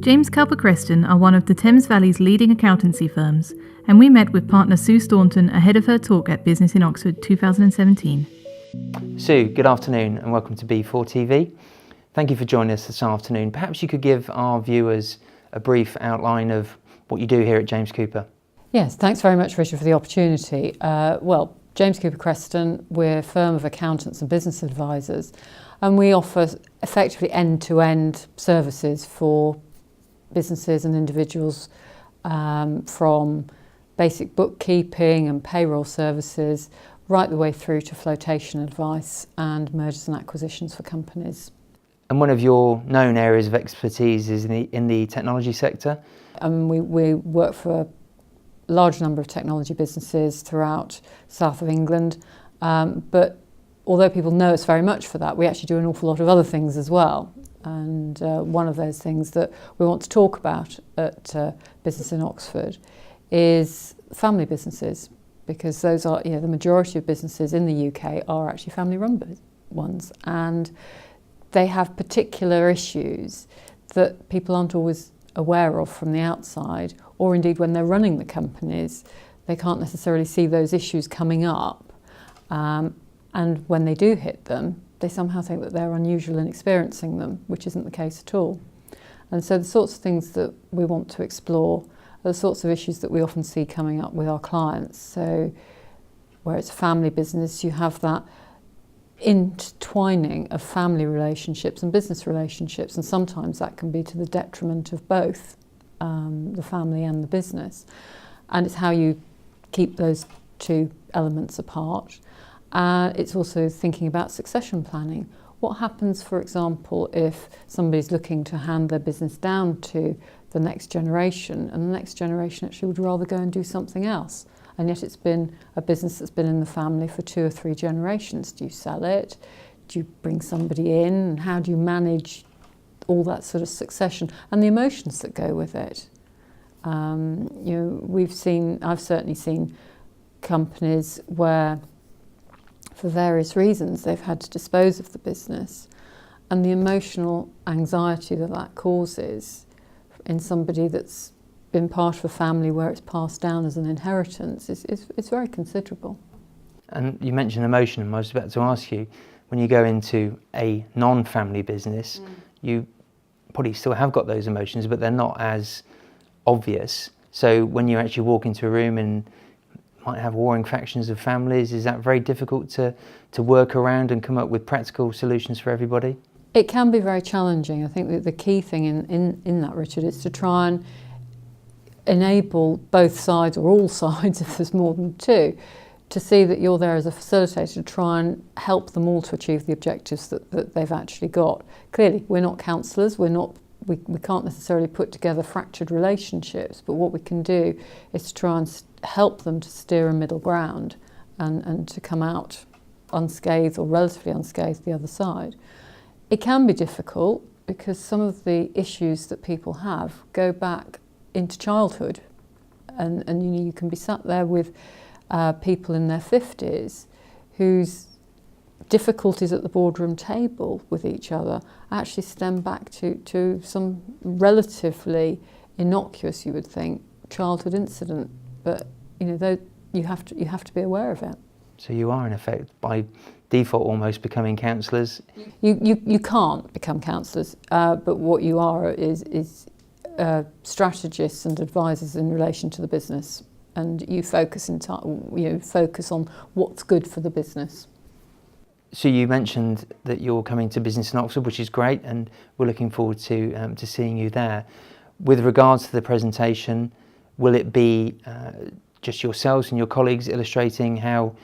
James Cowper Kreston are one of the Thames Valley's leading accountancy firms, and we met with partner Sue Staunton ahead of her talk at Business in Oxford 2017. Sue, good afternoon and welcome to B4 TV. Thank you for joining us this afternoon. Perhaps you could give our viewers a brief outline of what you do here at James Cooper. Yes, thanks very much, Richard, for the opportunity. James Cooper Kreston, we're a firm of accountants and business advisors, and we offer effectively end-to-end services for businesses and individuals, from basic bookkeeping and payroll services right the way through to flotation advice and mergers and acquisitions for companies. And one of your known areas of expertise is in the technology sector. We work for a large number of technology businesses throughout south of England, but although people know us very much for that, we actually do an awful lot of other things as well. And one of those things that we want to talk about at Business in Oxford is family businesses, because those are, the majority of businesses in the UK are actually family-run ones, and they have particular issues that people aren't always aware of from the outside, or indeed when they're running the companies, they can't necessarily see those issues coming up, and when they do hit them, they somehow think that they're unusual in experiencing them, which isn't the case at all. And so the sorts of things that we want to explore are the sorts of issues that we often see coming up with our clients. So where it's a family business, you have that intertwining of family relationships and business relationships, and sometimes that can be to the detriment of both the family and the business. And it's how you keep those two elements apart. It's also thinking about succession planning. What happens, for example, if somebody's looking to hand their business down to the next generation, and the next generation actually would rather go and do something else, and yet it's been a business that's been in the family for 2 or 3 generations? Do you sell it? Do you bring somebody in? And how do you manage all that sort of succession and the emotions that go with it? I've certainly seen companies where, for various reasons, they've had to dispose of the business, and the emotional anxiety that causes in somebody that's been part of a family where it's passed down as an inheritance is very considerable. And you mentioned emotion, and I was about to ask you, when you go into a non-family business, you probably still have got those emotions, but they're not as obvious. So when you actually walk into a room and might have warring factions of families, is that very difficult to work around and come up with practical solutions for everybody? It can be very challenging. I think that the key thing in that, Richard, is to try and enable both sides, or all sides if there's more than two, to see that you're there as a facilitator to try and help them all to achieve the objectives that they've actually got. Clearly, we're not counsellors, we can't necessarily put together fractured relationships, but what we can do is to try and help them to steer a middle ground and to come out unscathed, or relatively unscathed, the other side. It can be difficult because some of the issues that people have go back into childhood, and you can be sat there with people in their 50s whose difficulties at the boardroom table with each other actually stem back to some relatively innocuous, you would think, childhood incident, but you have to be aware of it. So you are, in effect, by default, almost becoming counsellors. You can't become counsellors, but what you are is strategists and advisors in relation to the business, and you focus on what's good for the business. So you mentioned that you're coming to Business in Oxford, which is great, and we're looking forward to seeing you there. With regards to the presentation, will it be just yourselves and your colleagues illustrating how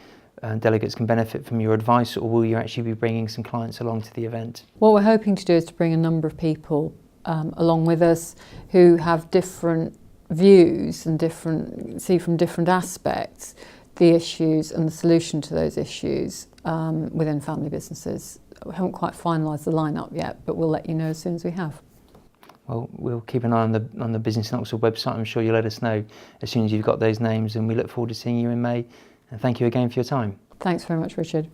delegates can benefit from your advice, or will you actually be bringing some clients along to the event? What we're hoping to do is to bring a number of people along with us who have different views and see from different aspects the issues and the solution to those issues within family businesses. We haven't quite finalised the lineup yet, but we'll let you know as soon as we have. Well, we'll keep an eye on the Business in Oxford website. I'm sure you'll let us know as soon as you've got those names, and we look forward to seeing you in May. And thank you again for your time. Thanks very much, Richard.